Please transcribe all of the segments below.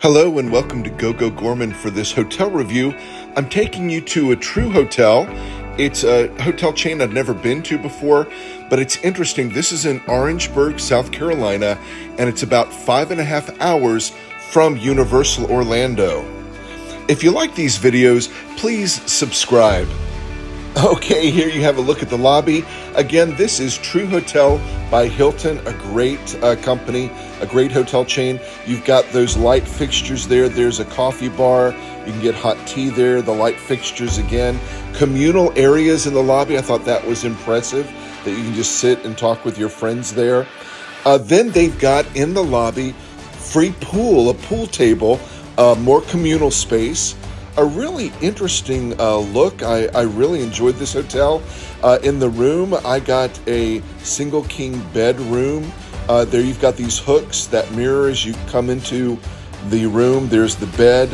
Hello and welcome to Go Gorman for this hotel review. I'm taking you to a TRU hotel. It's a hotel chain I've never been to before, but it's interesting. This is in Orangeburg, South Carolina, and it's about 5.5 hours from Universal Orlando. If you like these videos, please subscribe. Okay, here you have a look at the lobby. Again, this is TRU Hotel by Hilton, a great company, a great hotel chain. You've got those light fixtures there. There's a coffee bar. You can get hot tea there. The light fixtures again. Communal areas in the lobby. I thought that was impressive, that you can just sit and talk with your friends there. Then they've got in the lobby free pool, a pool table, more communal space. A really interesting look. I really enjoyed this hotel. In the room, I got a single king bedroom. There you've got these hooks that mirror as you come into the room. There's the bed.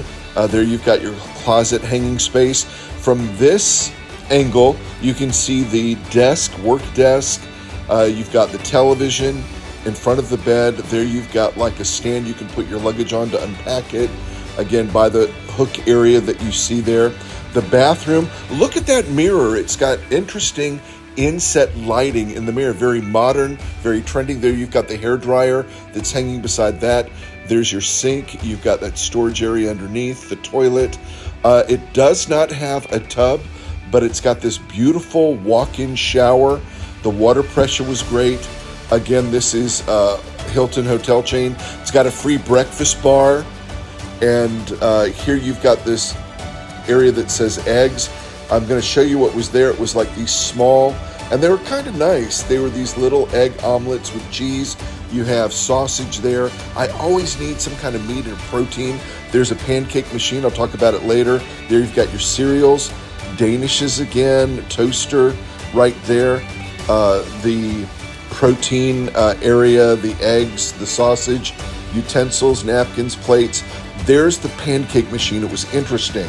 There you've got your closet hanging space. From this angle, you can see the desk, work desk. You've got the television in front of the bed. There you've got like a stand you can put your luggage on to unpack it. Again, by the hook area that you see there. The bathroom, look at that mirror. It's got interesting inset lighting in the mirror. Very modern, very trendy. There you've got the hairdryer that's hanging beside that. There's your sink. You've got that storage area underneath, the toilet. It does not have a tub, but it's got this beautiful walk-in shower. The water pressure was great. Again, this is Hilton hotel chain. It's got a free breakfast bar. And here you've got this area that says eggs. I'm going to show you what was there. It was like these small, and they were kind of nice. They were these little egg omelets with cheese. You have sausage there. I always need some kind of meat or protein. There's a pancake machine. I'll talk about it later. There you've got your cereals, Danishes again, toaster right there. The protein area, the eggs, the sausage, utensils, napkins, plates. There's the pancake machine. It was interesting.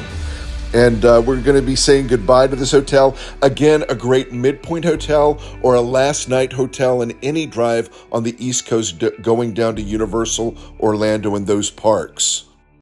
And we're going to be saying goodbye to this hotel. Again, a great midpoint hotel or a last night hotel in any drive on the East Coast going down to Universal Orlando and those parks.